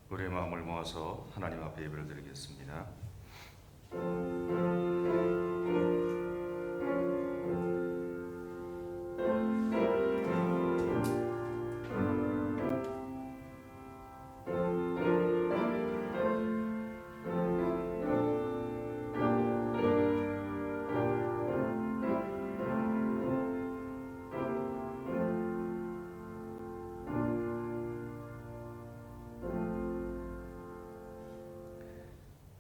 우리의 마음을 모아서 하나님 앞에 예배를 드리겠습니다.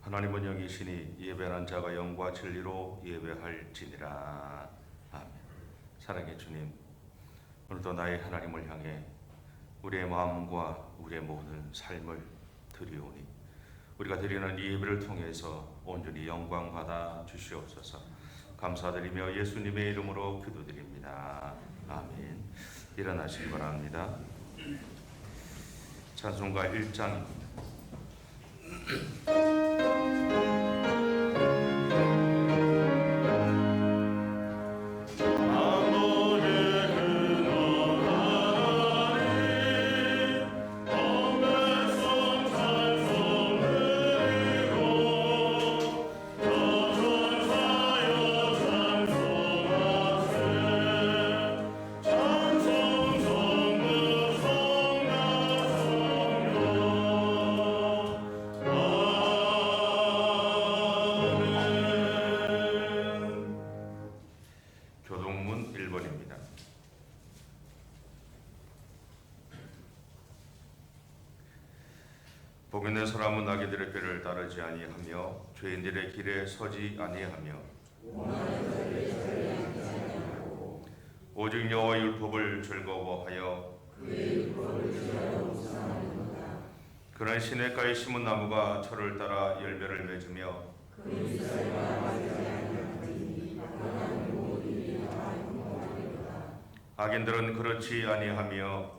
하나님은 영이시니 예배하는 자가 영과 진리로 예배할지니라. 아멘. 사랑의 주님, 오늘도 나의 하나님을 향해 우리의 마음과 우리의 모든 삶을 드리오니 우리가 드리는 이 예배를 통해서 온전히 영광 받아 주시옵소서. 감사드리며 예수님의 이름으로 기도드립니다. 아멘. 일어나시기 바랍니다. 찬송가 1장입니다. 교동문 1번입니다. 복 있는 사람은 나귀들의 꾀를 따르지 아니하며 죄인들의 길에 서지 아니하며 오직 여호와의 율법을 즐거워하여 그는 시냇가에 심은 나무가 철을 따라 열매를 맺으며 악인들은 그렇지 아니하며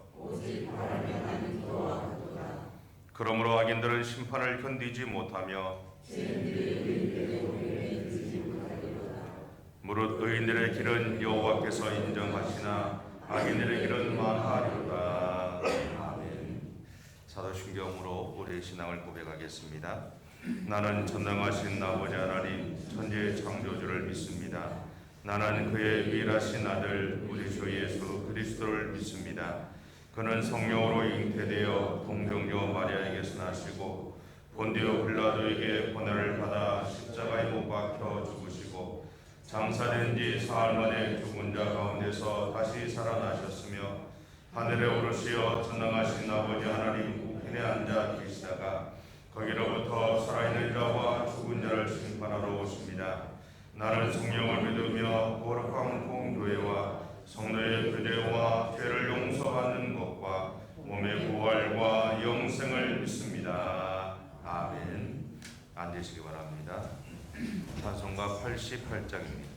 그러므로 악인들은 심판을 견디지 못하며 무릇 의인들의 길은 여호와께서 인정하시나 악인들의 길은 망하리로다. 아멘. 사도신경으로 우리의 신앙을 고백하겠습니다. 나는 전능하신 아버지 하나님 천지의 창조주를 믿습니다. 나는 그의 유일하신 아들 우리 주 예수 그리스도를 믿습니다. 그는 성령으로 잉태되어 동정녀 마리아에게서 나시고 본디오 빌라도에게 고난을 받아 십자가에 못 박혀 죽으시고 장사된 지 사흘 만에 죽은 자 가운데서 다시 살아나셨으며 하늘에 오르시어 전능하신 아버지 하나님 우편에 앉아 계시다가 거기로부터 살아있는 자와 죽은 자를 심판하러 오십니다. 나는 성령을 믿으며 거룩한 공교회와 성도의 교제와 죄를 용서받는 것과 몸의 부활과 영생을 믿습니다. 아멘. 앉으시기 바랍니다. 찬송가 88장입니다.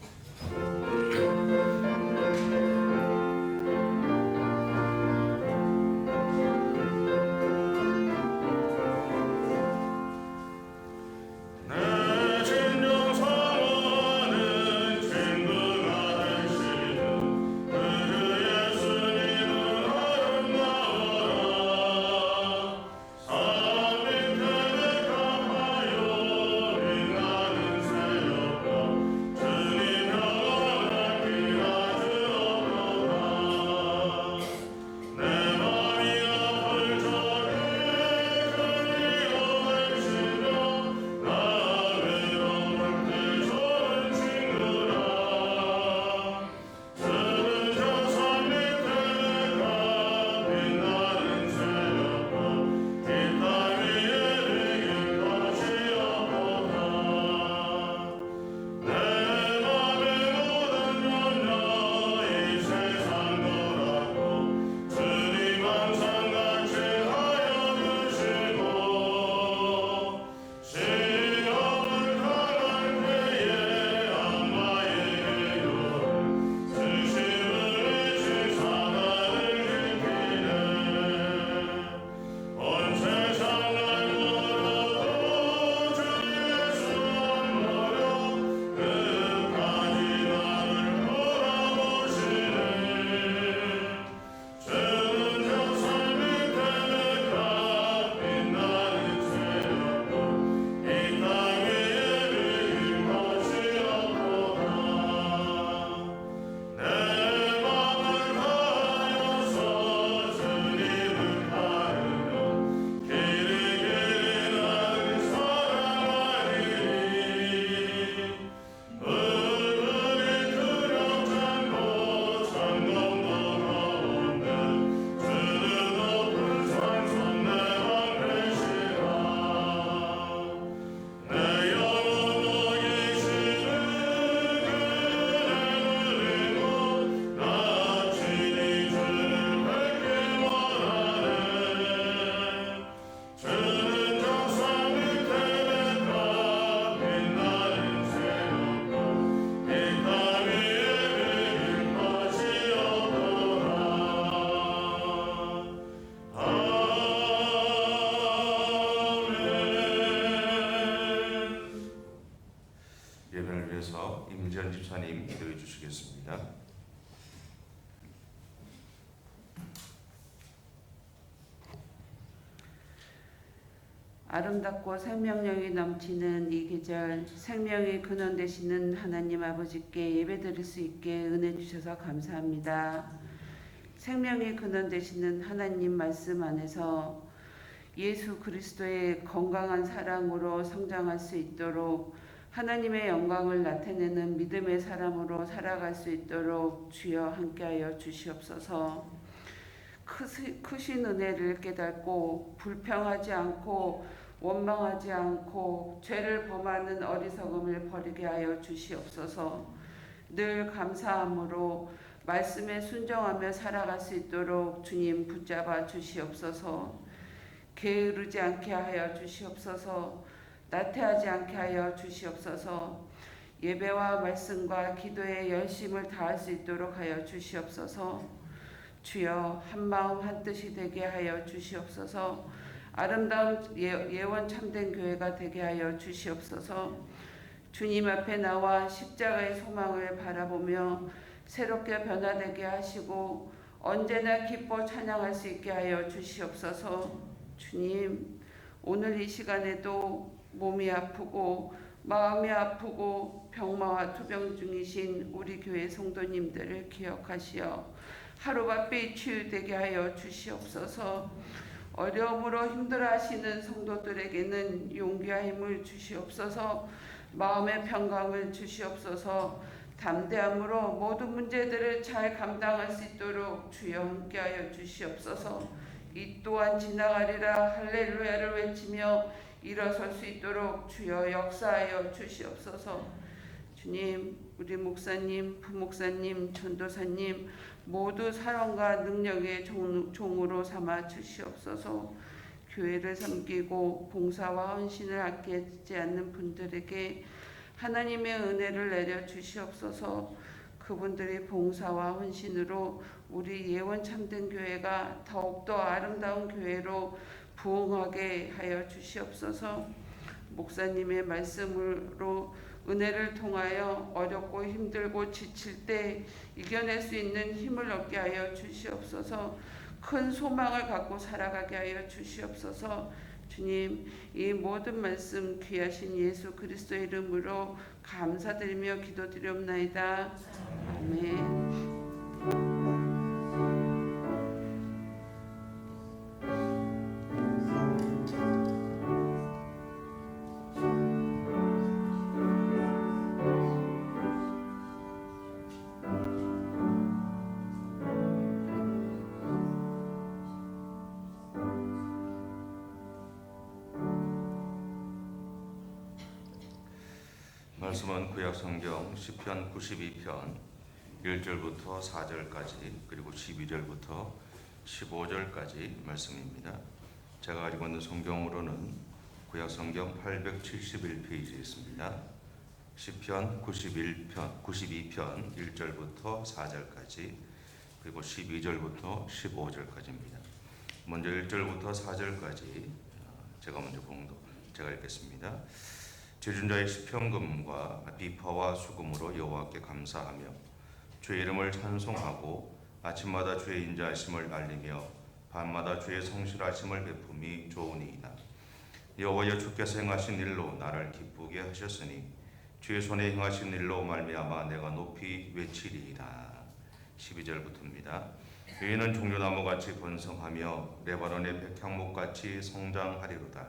주시겠습니다. 아름답고 생명력이 넘치는 이 계절, 생명의 근원 되시는 하나님 아버지께 예배드릴 수 있게 은혜 주셔서 감사합니다. 생명의 근원 되시는 하나님 말씀 안에서 예수 그리스도의 건강한 사랑으로 성장할 수 있도록, 하나님의 영광을 나타내는 믿음의 사람으로 살아갈 수 있도록 주여 함께하여 주시옵소서. 크신 은혜를 깨닫고 불평하지 않고 원망하지 않고 죄를 범하는 어리석음을 버리게 하여 주시옵소서. 늘 감사함으로 말씀에 순종하며 살아갈 수 있도록 주님 붙잡아 주시옵소서. 게으르지 않게 하여 주시옵소서. 나태하지 않게 하여 주시옵소서. 예배와 말씀과 기도에 열심을 다할 수 있도록 하여 주시옵소서. 주여 한마음 한뜻이 되게 하여 주시옵소서. 아름다운 예원 참된 교회가 되게 하여 주시옵소서. 주님 앞에 나와 십자가의 소망을 바라보며 새롭게 변화되게 하시고 언제나 기뻐 찬양할 수 있게 하여 주시옵소서. 주님, 오늘 이 시간에도 몸이 아프고 마음이 아프고 병마와 투병 중이신 우리 교회 성도님들을 기억하시어 하루바삐 치유되게 하여 주시옵소서. 어려움으로 힘들어하시는 성도들에게는 용기와 힘을 주시옵소서. 마음의 평강을 주시옵소서. 담대함으로 모든 문제들을 잘 감당할 수 있도록 주여 함께하여 주시옵소서. 이 또한 지나가리라 할렐루야를 외치며 일어설 수 있도록 주여 역사하여 주시옵소서. 주님, 우리 목사님, 부목사님, 전도사님 모두 사랑과 능력의 종으로 삼아 주시옵소서. 교회를 섬기고 봉사와 헌신을 아끼지 않는 분들에게 하나님의 은혜를 내려 주시옵소서. 그분들의 봉사와 헌신으로 우리 예원 참된 교회가 더욱더 아름다운 교회로 부흥하게 하여 주시옵소서. 목사님의 말씀으로 은혜를 통하여 어렵고 힘들고 지칠 때 이겨낼 수 있는 힘을 얻게 하여 주시옵소서. 큰 소망을 갖고 살아가게 하여 주시옵소서. 주님, 이 모든 말씀 귀하신 예수 그리스도의 이름으로 감사드리며 기도드리옵나이다. 아멘. 말씀은 구약성경 시편 92편 1절부터 4절까지 그리고 12절부터 15절까지 말씀입니다. 제가 가지고 있는 성경으로는 구약성경 871페이지에 있습니다. 시편 92편 1절부터 4절까지 그리고 12절부터 15절까지입니다. 먼저 1절부터 4절까지 제가 읽겠습니다. 죄준자의 시편금과 비파와 수금으로 여호와께 감사하며 주의 이름을 찬송하고 아침마다 주의 인자하심을 알리며 밤마다 주의 성실하심을 베품이 좋으니이다. 여호와여, 주께서 행하신 일로 나를 기쁘게 하셨으니 주의 손에 행하신 일로 말미암아 내가 높이 외치리이다. 12절부터입니다. 의인은 종려나무같이 번성하며 레바논의 백향목같이 성장하리로다.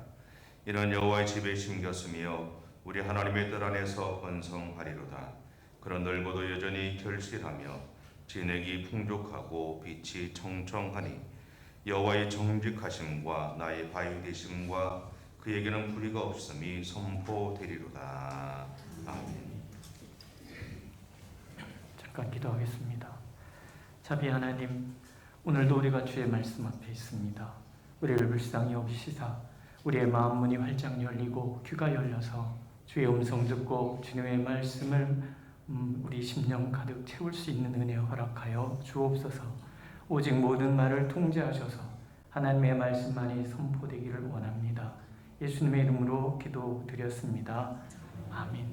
이는 여호와의 집에 심겼으며 우리 하나님의 뜰 안에서 번성하리로다. 그런 넓어도 여전히 결실하며 진액이 풍족하고 빛이 청청하니 여호와의 정직하심과 나의 바위 되심과 그에게는 불의가 없음이 선포되리로다. 아멘. 잠깐 기도하겠습니다. 자비 하나님, 오늘도 우리가 주의 말씀 앞에 있습니다. 우리를 불쌍히 여기시사 우리의 마음 문이 활짝 열리고 귀가 열려서 주의 음성 듣고 주님의 말씀을 우리 심령 가득 채울 수 있는 은혜 허락하여 주옵소서. 오직 모든 말을 통제하셔서 하나님의 말씀만이 선포되기를 원합니다. 예수님의 이름으로 기도드렸습니다. 아멘.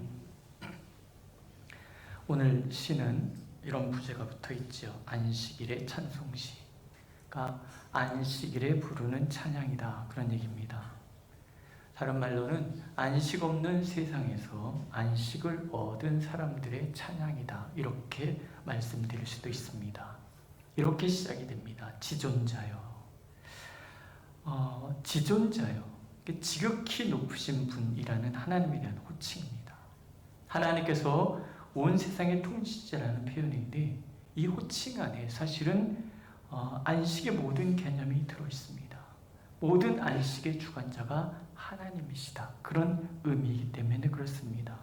오늘 시는 이런 부제가 붙어 있죠. 안식일의 찬송시가 안식일에 부르는 찬양이다, 그런 얘기입니다. 다른 말로는 안식 없는 세상에서 안식을 얻은 사람들의 찬양이다, 이렇게 말씀드릴 수도 있습니다. 이렇게 시작이 됩니다. 지존자요. 지존자요. 지극히 높으신 분이라는 하나님에 대한 호칭입니다. 하나님께서 온 세상의 통치자라는 표현인데, 이 호칭 안에 사실은 안식의 모든 개념이 들어있습니다. 모든 안식의 주관자가 하나님이시다, 그런 의미이기 때문에 그렇습니다.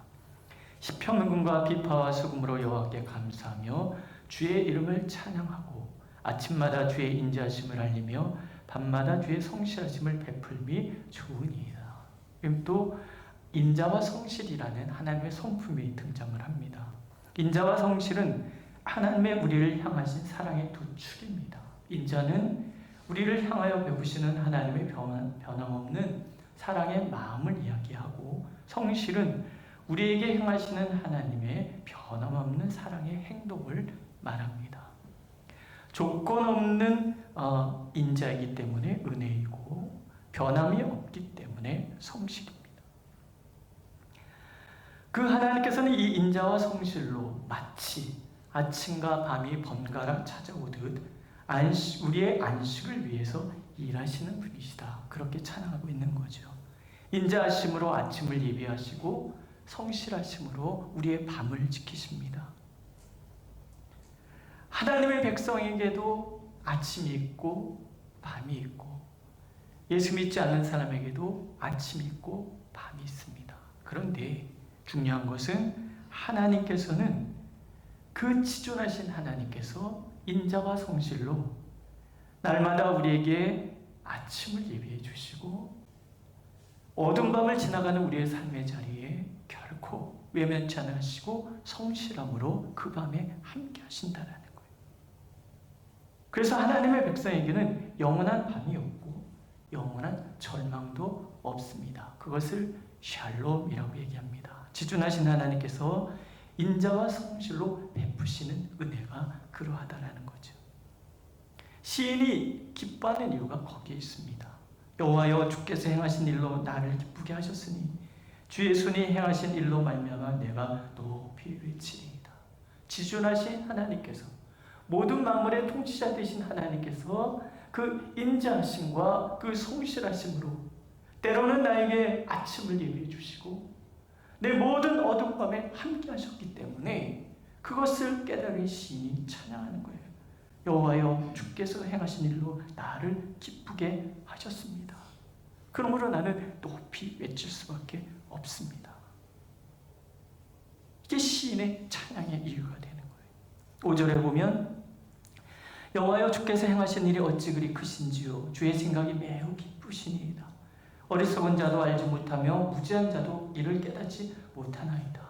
시편문과 비파와 수금으로 여호와께 감사하며 주의 이름을 찬양하고 아침마다 주의 인자하심을 알리며 밤마다 주의 성실하심을 베풀미 좋으니이다. 또 인자와 성실이라는 하나님의 성품이 등장을 합니다. 인자와 성실은 하나님의 우리를 향하신 사랑의 두 축입니다. 인자는 우리를 향하여 베푸시는 하나님의 변함없는 사랑의 마음을 이야기하고, 성실은 우리에게 향하시는 하나님의 변함없는 사랑의 행동을 말합니다. 조건 없는 인자이기 때문에 은혜이고, 변함이 없기 때문에 성실입니다. 그 하나님께서는 이 인자와 성실로 마치 아침과 밤이 번갈아 찾아오듯 우리의 안식을 위해서 일하시는 분이시다, 그렇게 찬양하고 있는 거죠. 인자하심으로 아침을 예비하시고 성실하심으로 우리의 밤을 지키십니다. 하나님의 백성에게도 아침이 있고 밤이 있고, 예수 믿지 않는 사람에게도 아침이 있고 밤이 있습니다. 그런데 중요한 것은 하나님께서는, 그 지존하신 하나님께서 인자와 성실로 날마다 우리에게 아침을 예비해 주시고, 어두운 밤을 지나가는 우리의 삶의 자리에 결코 외면치 않으시고 성실함으로 그 밤에 함께 하신다라는 거예요. 그래서 하나님의 백성에게는 영원한 밤이 없고 영원한 절망도 없습니다. 그것을 샬롬이라고 얘기합니다. 지존하신 하나님께서 인자와 성실로 베푸시는 은혜가 그러하다라는 거죠. 시인이 기뻐하는 이유가 거기에 있습니다. 여호와여, 주께서 행하신 일로 나를 기쁘게 하셨으니 주의 손이 행하신 일로 말미암아 내가 높이 외치리이다. 지존하신 하나님께서, 모든 만물의 통치자 되신 하나님께서 그 인자하심과 그 성실하심으로 때로는 나에게 아침을 예비해 주시고 내 모든 어두운 밤에 함께 하셨기 때문에 그것을 깨달은 시인이 찬양하는 거예요. 여호와여, 주께서 행하신 일로 나를 기쁘게 하셨습니다. 그러므로 나는 높이 외칠 수밖에 없습니다. 이게 시인의 찬양의 이유가 되는 거예요. 5절에 보면 여호와여, 주께서 행하신 일이 어찌 그리 크신지요. 주의 생각이 매우 기쁘시니이다. 어리석은 자도 알지 못하며 무지한 자도 이를 깨닫지 못하나이다.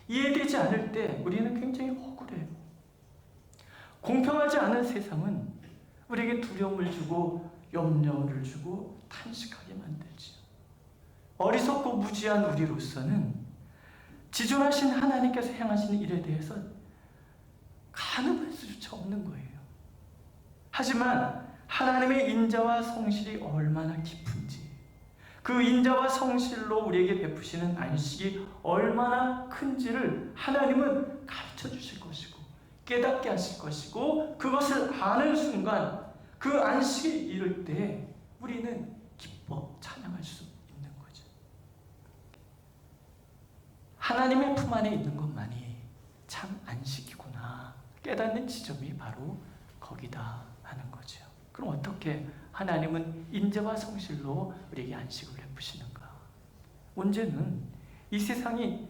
이해되지 않을 때 우리는 굉장히 억울해요. 공평하지 않은 세상은 우리에게 두려움을 주고 염려를 주고 탄식하게 만들지요. 어리석고 무지한 우리로서는 지존하신 하나님께서 행하시는 일에 대해서 가늠할 수조차 없는 거예요. 하지만 하나님의 인자와 성실이 얼마나 깊은지, 그 인자와 성실로 우리에게 베푸시는 안식이 얼마나 큰지를 하나님은 가르쳐 주실 것이고 깨닫게 하실 것이고, 그것을 아는 순간 그 안식에 이를 때 우리는 기뻐 찬양할 수 있는 거죠. 하나님의 품 안에 있는 것만이 참 안식이구나 깨닫는 지점이 바로 거기다 하는 거죠. 그럼 어떻게 하나님은 인자와 성실로 우리에게 안식을 베푸시는가? 문제는 이 세상이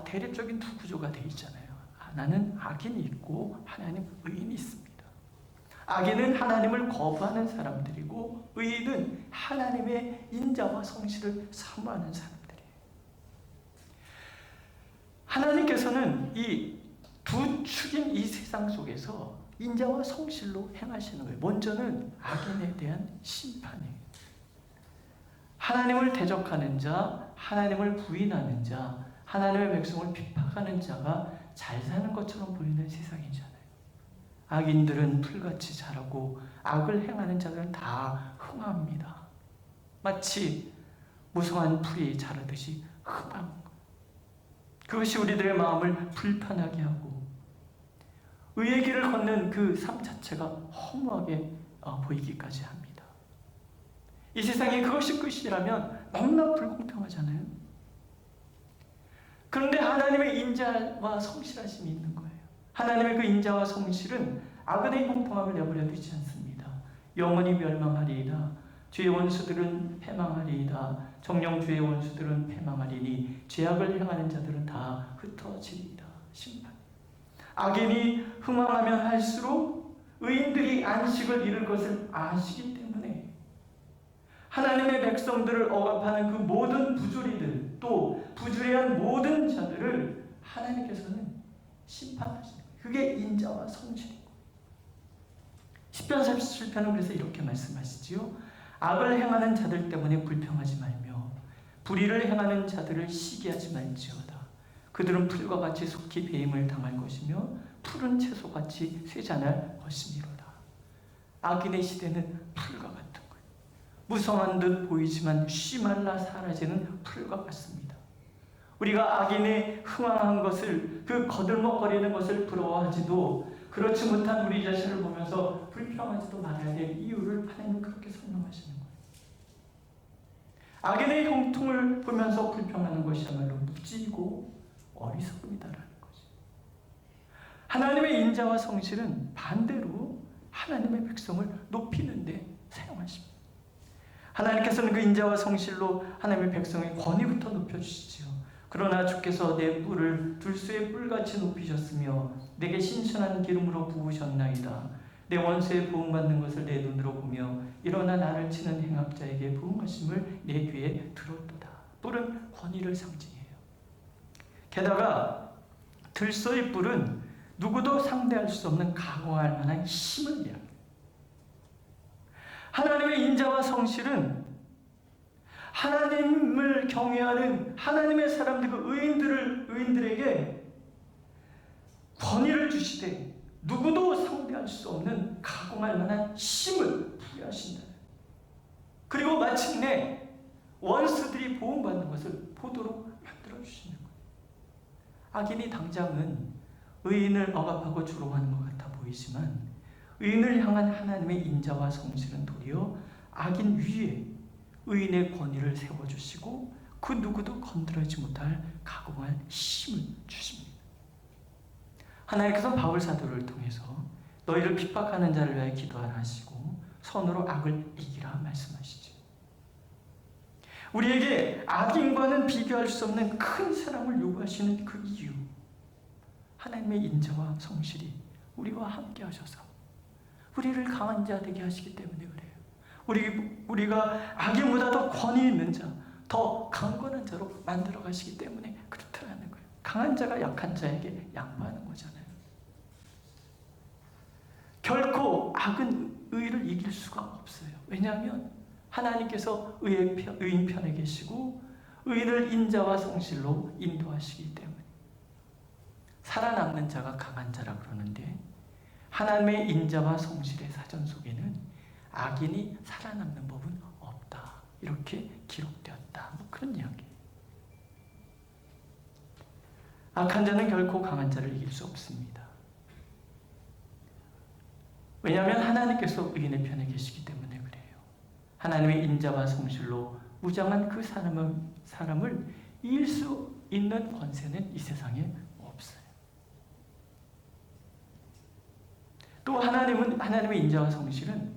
대립적인 두 구조가 되어 있잖아요. 하나는 악인이 있고 하나님 의인이 있습니다. 악인은 하나님을 거부하는 사람들이고 의인은 하나님의 인자와 성실을 사모하는 사람들이에요. 하나님께서는 이 두 축인 이 세상 속에서 인자와 성실로 행하시는 거예요. 먼저는 악인에 대한 심판이에요. 하나님을 대적하는 자, 하나님을 부인하는 자, 하나님의 백성을 핍박하는 자가 잘 사는 것처럼 보이는 세상이잖아요. 악인들은 풀같이 자라고 악을 행하는 자들은 다 흥합니다. 마치 무성한 풀이 자라듯이 흥하는 것. 그것이 우리들의 마음을 불편하게 하고 의의 길을 걷는 그 삶 자체가 허무하게 보이기까지 합니다. 이 세상에 그것이 끝이라면 너무나 불공평하잖아요. 그런데 하나님의 인자와 성실하심이 있는 거예요. 하나님의 그 인자와 성실은 악은의 형통함을 내버려 두지 않습니다. 영원히 멸망하리이다. 주의 원수들은 패망하리이다. 정령 주의 원수들은 패망하리니 죄악을 행하는 자들은 다 흩어지리이다. 심판. 악인이 흥망하면 할수록 의인들이 안식을 잃을 것을 아시기 때문에 하나님의 백성들을 억압하는 그 모든 부조리들, 또 부조리한 모든 자들을 하나님께서는 심판하십니다. 그게 인자와 성실이고, 시편 47편은 그래서 이렇게 말씀하시지요. 악을 행하는 자들 때문에 불평하지 말며 불의를 행하는 자들을 시기하지 말지어다. 그들은 풀과 같이 속히 배임을 당할 것이며 푸른 채소같이 쇠잔할 것이니로다. 악인의 시대는 풀과 같은 거예요. 무성한 듯 보이지만 쉬말라 사라지는 풀과 같습니다. 우리가 악인의 흥황한 것을, 그 거들먹거리는 것을 부러워하지도 그렇지 못한 우리 자신을 보면서 불평하지도 말아야 될 이유를 하나님은 그렇게 설명하시는 거예요. 악인의 형통을 보면서 불평하는 것이야말로 무지이고 어리석음이다라는 거죠. 하나님의 인자와 성실은 반대로 하나님의 백성을 높이는 데 사용하십니다. 하나님께서는 그 인자와 성실로 하나님의 백성의 권위부터 높여주시지요. 그러나 주께서 내 뿔을 들소의 뿔같이 높이셨으며 내게 신선한 기름으로 부으셨나이다. 내 원수의 부응받는 것을 내 눈으로 보며 일어나 나를 치는 행악자에게 부응하심을 내 귀에 들었도다. 뿔은 권위를 상징해요. 게다가 들소의 뿔은 누구도 상대할 수 없는 강화할 만한 힘을 이야기해요. 하나님의 인자와 성실은 하나님을 경외하는 하나님의 사람들, 그 의인들에게 권위를 주시되 누구도 상대할 수 없는 가공할 만한 힘을 부여하신다. 그리고 마침내 원수들이 보응받는 것을 보도록 만들어 주시는 거예요. 악인이 당장은 의인을 억압하고 조롱하는 것 같아 보이지만 의인을 향한 하나님의 인자와 성실은 도리어 악인 위에 의인의 권위를 세워주시고 그 누구도 건드리지 못할 가공할 힘을 주십니다. 하나님께서 바울 사도를 통해서 너희를 핍박하는 자를 위하여 기도하라 하시고 선으로 악을 이기라 말씀하시죠. 우리에게 악인과는 비교할 수 없는 큰 사랑을 요구하시는 그 이유, 하나님의 인자와 성실이 우리와 함께 하셔서 우리를 강한 자 되게 하시기 때문에 그래요. 우리가 악인보다 더 권위 있는 자, 더 강건한 자로 만들어 가시기 때문에 그렇다는 거예요. 강한 자가 약한 자에게 양보하는 거잖아요. 결코 악은 의를 이길 수가 없어요. 왜냐하면 하나님께서 의인 편에 계시고 의인을 인자와 성실로 인도하시기 때문에. 살아남는 자가 강한 자라 그러는데 하나님의 인자와 성실의 사전 속에는 악인이 살아남는 법은 없다. 이렇게 기록되었다. 뭐 그런 이야기예요. 악한 자는 결코 강한 자를 이길 수 없습니다. 왜냐하면 하나님께서 의인의 편에 계시기 때문에 그래요. 하나님의 인자와 성실로 무장한 그 사람을 이길 수 있는 권세는 이 세상에 없어요. 또 하나님의 인자와 성실은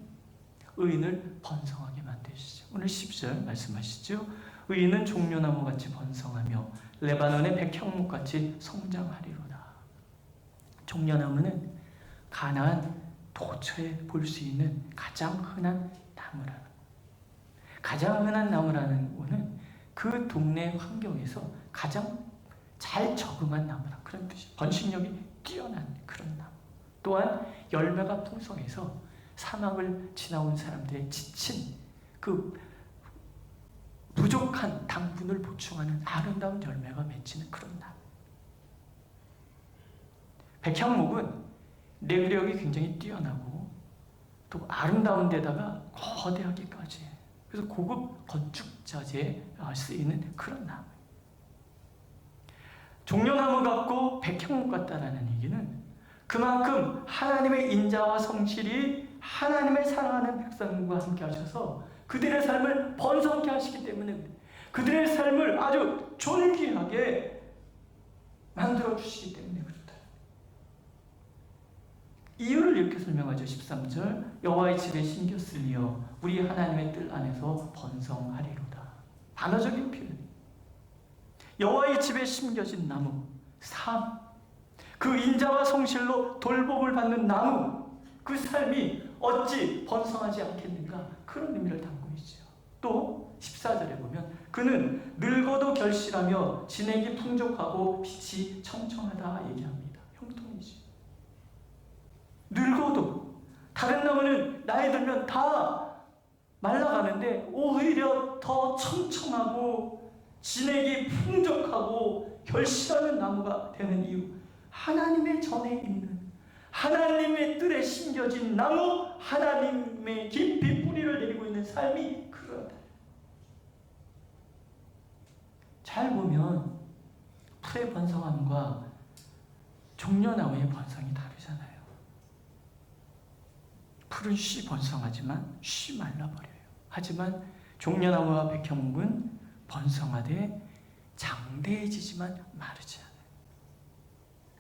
의인을 번성하게 만드시죠. 오늘 10절 말씀하시죠. 의인은 종려나무같이 번성하며 레바논의 백향목같이 성장하리로다. 종려나무는 가나안 도처에 볼 수 있는 가장 흔한 나무라는, 가장 흔한 나무라는 거는 그 동네 환경에서 가장 잘 적응한 나무라 그런 뜻이에요. 번식력이 뛰어난 그런 나무. 또한 열매가 풍성해서 사막을 지나온 사람들의 지친 그 부족한 당분을 보충하는 아름다운 열매가 맺히는 그런 나무. 백향목은 내구력이 굉장히 뛰어나고 또 아름다운 데다가 거대하기까지, 그래서 고급 건축 자재에 쓰이는 그런 나무. 종려나무 같고 백향목 같다라는 얘기는 그만큼 하나님의 인자와 성실이 하나님의 사랑하는 백성과 함께 하셔서 그들의 삶을 번성케 하시기 때문에, 그들의 삶을 아주 존귀하게 만들어 주시기 때문에 그렇다. 이유를 이렇게 설명하죠. 13절, 여호와의 집에 심겼으며 우리 하나님의 뜰 안에서 번성하리로다. 반어적인 표현. 여호와의 집에 심겨진 나무, 삶, 그 인자와 성실로 돌봄을 받는 나무, 그 삶이 어찌 번성하지 않겠는가, 그런 의미를 담고 있죠. 또 14절에 보면 그는 늙어도 결실하며 진액이 풍족하고 빛이 청청하다 얘기합니다. 형통이지. 늙어도, 다른 나무는 나이 들면 다 말라가는데 오히려 더 청청하고 진액이 풍족하고 결실하는 나무가 되는 이유, 하나님의 전에 있는, 하나님의 뜰에 심겨진 나무, 하나님의 깊이 뿌리를 내리고 있는 삶이 그러하다. 잘 보면 풀의 번성함과 종려나무의 번성이 다르잖아요. 풀은 쉬 번성하지만 쉬 말라버려요. 하지만 종려나무와 백향목은 번성하되 장대해지지만 마르지 않아요.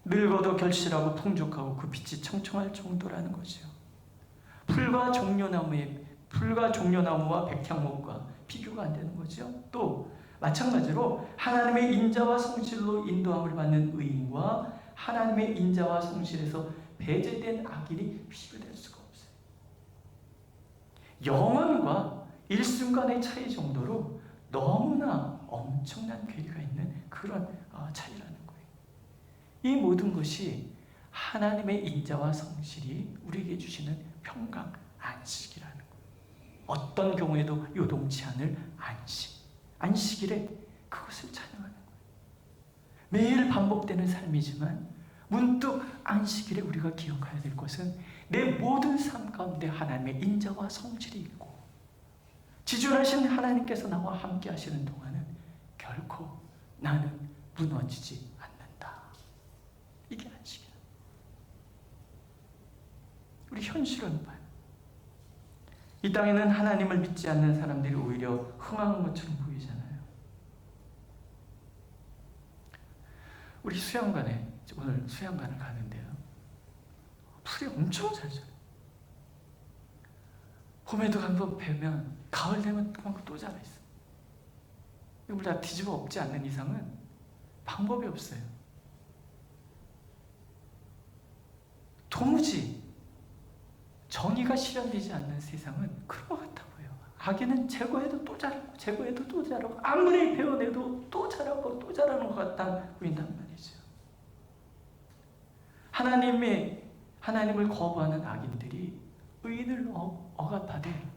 늙어도 결실하고 풍족하고 그 빛이 청청할 정도라는 거죠. 풀과 종려나무와 백향목과 비교가 안 되는 거죠. 또 마찬가지로 하나님의 인자와 성실로 인도함을 받는 의인과 하나님의 인자와 성실에서 배제된 악인이 비교될 수가 없어요. 영원과 일순간의 차이 정도로 너무나 엄청난 괴리가 있는 그런 차이라는 거예요. 이 모든 것이 하나님의 인자와 성실이 우리에게 주시는 평강, 안식이라는 거예요. 어떤 경우에도 요동치 않을 안식. 안식일에 그것을 찬양하는 거예요. 매일 반복되는 삶이지만 문득 안식일에 우리가 기억해야 될 것은 내 모든 삶 가운데 하나님의 인자와 성실이 있고 지존하신 하나님께서 나와 함께 하시는 동안은 결코 나는 무너지지 않는다. 이게 안식이야. 우리 현실은 봐요. 이 땅에는 하나님을 믿지 않는 사람들이 오히려 흥황한 것처럼 보이잖아요. 우리 수양관에, 오늘 수양관을 가는데요, 풀이 엄청 잘 자라요. 봄에도 한번 베면 가을 되면 그만큼 또 자라있어. 이걸 다 뒤집어 엎지 않는 이상은 방법이 없어요. 도무지 정의가 실현되지 않는 세상은 그런 것 같아 보여요. 악인은 제거해도 또 자라고 제거해도 또 자라고 아무리 베어내도 또 자라고 또 자라는 것 같다 보인단 말이죠. 하나님을 거부하는 악인들이 의인을 억압하되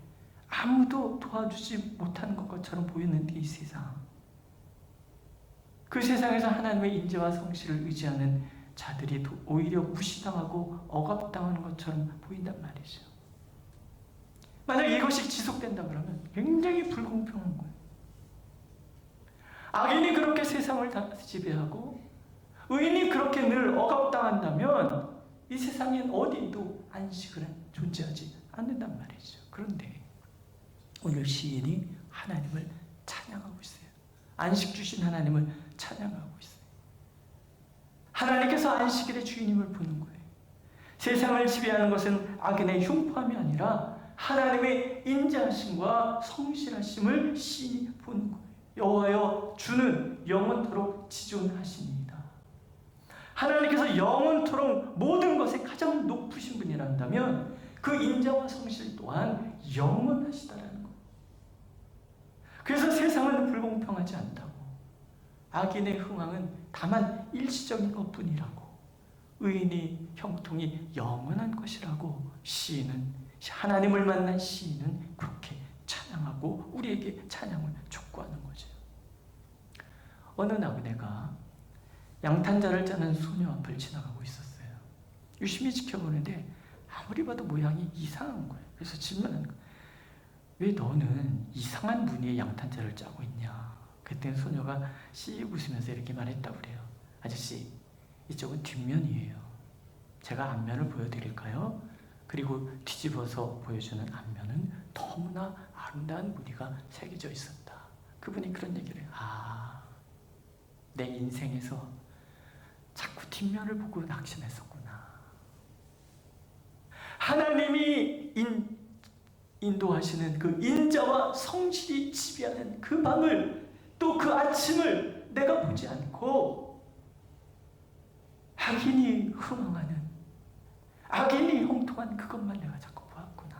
아무도 도와주지 못하는 것처럼 보이는데, 이 세상, 그 세상에서 하나님의 인재와 성실을 의지하는 자들이 오히려 무시당하고 억압당하는 것처럼 보인단 말이죠. 만약 이것이 지속된다 그러면 굉장히 불공평한 거예요. 악인이 그렇게 세상을 다 지배하고 의인이 그렇게 늘 억압당한다면 이 세상엔 어디도 안식은 존재하지 않는단 말이죠. 그런데 오늘 시인이 하나님을 찬양하고 있어요. 안식 주신 하나님을 찬양하고 있어요. 하나님께서 안식일의 주인임을 보는 거예요. 세상을 지배하는 것은 악인의 흉포함이 아니라 하나님의 인자하심과 성실하심을 시인이 보는 거예요. 여호와여, 주는 영원토록 지존하십니다. 하나님께서 영원토록 모든 것에 가장 높으신 분이란다면 그 인자와 성실 또한 영원하시다라는 거예요. 그래서 세상은 불공평하지 않다고, 악인의 흥황은 다만 일시적인 것뿐이라고, 의인의 형통이 영원한 것이라고 하나님을 만난 시인은 그렇게 찬양하고 우리에게 찬양을 촉구하는 거예요. 어느 나그네가 양탄자를 짜는 소녀 앞을 지나가고 있었어요. 유심히 지켜보는데 아무리 봐도 모양이 이상한 거예요. 그래서 질문하는 거예요. 왜 너는 이상한 무늬의 양탄자를 짜고 있냐? 그때 소녀가 씩 웃으면서 이렇게 말했다고 그래요. 아저씨, 이쪽은 뒷면이에요. 제가 앞면을 보여드릴까요? 그리고 뒤집어서 보여주는 앞면은 너무나 아름다운 무늬가 새겨져 있었다. 그분이 그런 얘기를 해요. 내 인생에서 자꾸 뒷면을 보고 낙심했었구나. 하나님이 인도하시는 그 인자와 성실이 지배하는 그 밤을, 또 그 아침을 내가 보지 않고 악인이 흥황하는, 악인이 형통한 그것만 내가 자꾸 보았구나.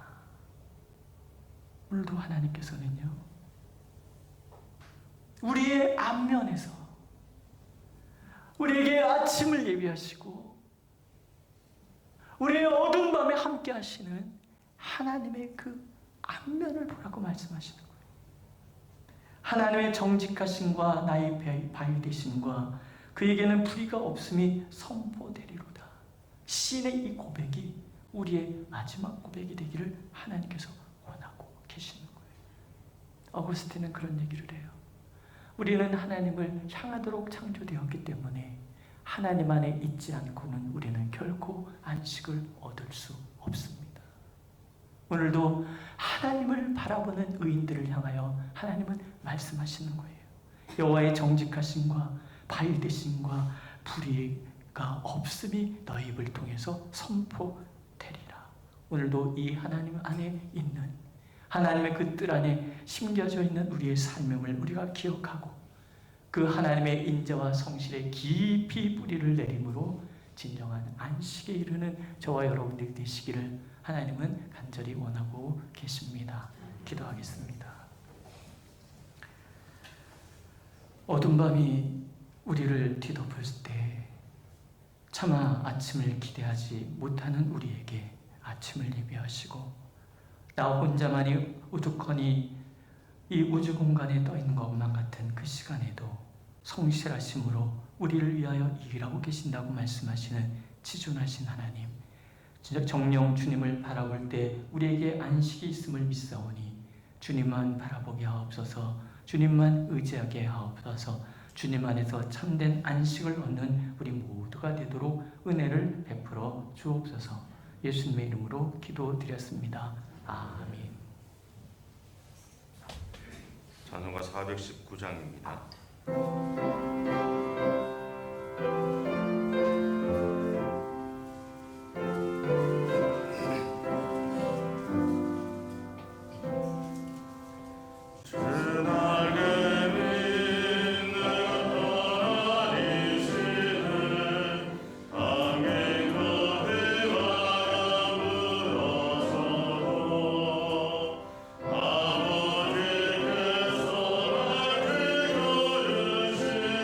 오늘도 하나님께서는요, 우리의 앞면에서 우리에게 아침을 예비하시고 우리의 어두운 밤에 함께 하시는 하나님의 그 앞면을 보라고 말씀하시는 거예요. 하나님의 정직하심과 나의 바위되심과 그에게는 불의가 없음이 선포되리로다. 시인의 이 고백이 우리의 마지막 고백이 되기를 하나님께서 원하고 계시는 거예요. 어거스틴은 그런 얘기를 해요. 우리는 하나님을 향하도록 창조되었기 때문에 하나님 안에 있지 않고는 우리는 결코 안식을 얻을 수 없습니다. 오늘도 하나님을 바라보는 의인들을 향하여 하나님은 말씀하시는 거예요. 여호와의 정직하심과 바위되심과 불의가 없음이 너희 입을 통해서 선포되리라. 오늘도 이 하나님 안에 있는, 하나님의 그 뜰 안에 심겨져 있는 우리의 삶을 우리가 기억하고 그 하나님의 인자와 성실에 깊이 뿌리를 내림으로 진정한 안식에 이르는 저와 여러분들이 되시기를 하나님은 간절히 원하고 계십니다. 기도하겠습니다. 어둠 밤이 우리를 뒤덮을 때 차마 아침을 기대하지 못하는 우리에게 아침을 예비하시고 나 혼자만이 우두커니 이 우주 공간에 떠 있는 것만 같은 그 시간에도 성실하심으로 우리를 위하여 일하고 계신다고 말씀하시는 지존하신 하나님, 진짜 정령 주님을 바라볼 때 우리에게 안식이 있음을 믿사오니 주님만 바라보게 하옵소서. 주님만 의지하게 하옵소서. 주님 안에서 참된 안식을 얻는 우리 모두가 되도록 은혜를 베풀어 주옵소서. 예수님의 이름으로 기도드렸습니다. 아멘. 찬송가 419장입니다. 아버지께서 날 그려주신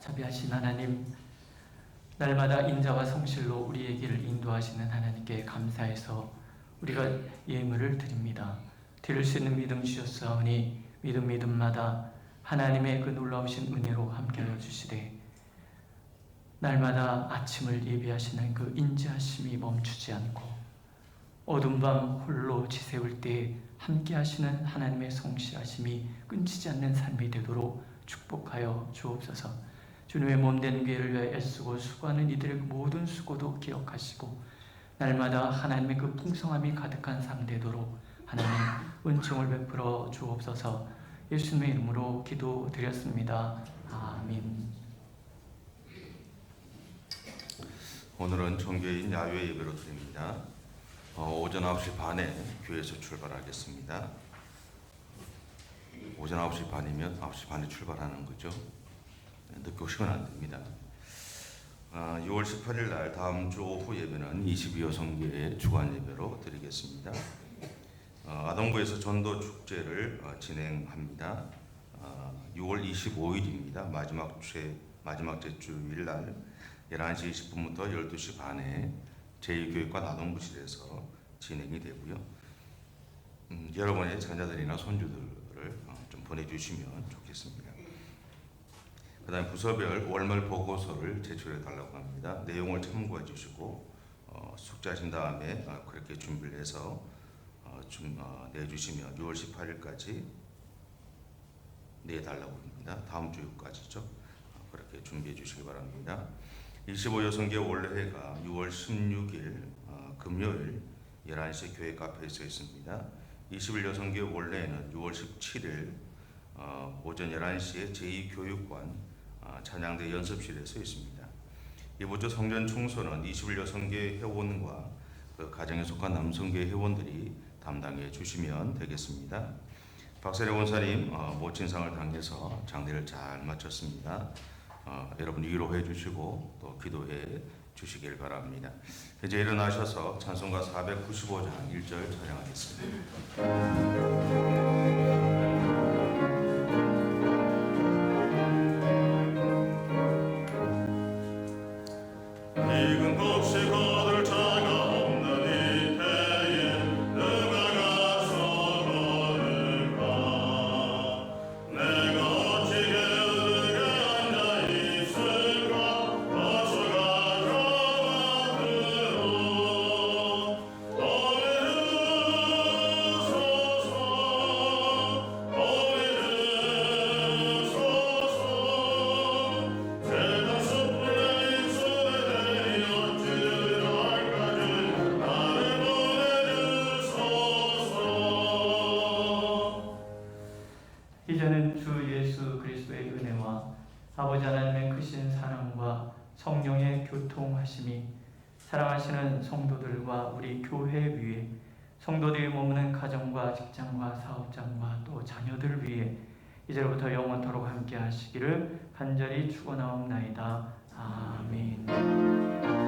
자비하신 하나님, 날마다 인자와 성실로 우리의 길을 인도하시는 하나님께 감사해서 우리가 예물을 드립니다. 드릴 수 있는 믿음 주셨사오니 믿음마다 하나님의 그 놀라우신 은혜로 함께하여 주시되 날마다 아침을 예비하시는 그 인자하심이 멈추지 않고 어둠 밤 홀로 지새울 때 함께하시는 하나님의 성실하심이 끊지지 않는 삶이 되도록 축복하여 주옵소서. 주님의 몸된 교회를 위하여 애쓰고 수고하는 이들의 모든 수고도 기억하시고 날마다 하나님의 그 풍성함이 가득한 삶 되도록 하나님 은총을 베풀어 주옵소서. 예수님의 이름으로 기도드렸습니다. 아멘. 오늘은 종교인 야외 예배로 드립니다. 오전 9시 반에 교회에서 출발하겠습니다. 오전 9시 반이면 9시 반에 출발하는 거죠. 늦게 오시면 안 됩니다. 6월 18일 날 다음 주 오후 예배는 22여성교회 주간 예배로 드리겠습니다. 아동부에서 전도 축제를 진행합니다. 6월 25일입니다. 마지막 주일 날 11시 20분부터 12시 반에 제2교육관 아동부실에서 진행이 되고요. 여러분의 자녀들이나 손주들을 좀 보내주시면 좋겠습니다. 그 다음에 부서별 월말 보고서를 제출해 달라고 합니다. 내용을 참고해 주시고 숙제하신 다음에 그렇게 준비를 해서 내주시면 6월 18일까지 내달라고 합니다. 다음 주까지죠. 그렇게 준비해 주시기 바랍니다. 25여성교 원래회가 6월 16일 금요일 11시 교회 카페에서 있습니다. 21여성교 원래회는 6월 17일 오전 11시에 제2교육관 찬양대 연습실에서 있습니다. 이번 주 성전 청소는 21여성교 회원과 그 가정에 속한 남성교회 회원들이 담당해 주시면 되겠습니다. 박세례 원사님 모친상을 당해서 장례를 잘 마쳤습니다. 여러분 위로해 주시고 또 기도해 주시길 바랍니다. 이제 일어나셔서 찬송가 495장 1절 찬양하겠습니다. 이제는 주 예수 그리스도의 은혜와 아버지 하나님의 크신 사랑과 성령의 교통하심이 사랑하시는 성도들과 우리 교회 위에 성도들이 머무는 가정과 직장과 사업장과 또 자녀들 위에 이제로부터 영원토록 함께 하시기를 간절히 축원하옵나이다. 아멘.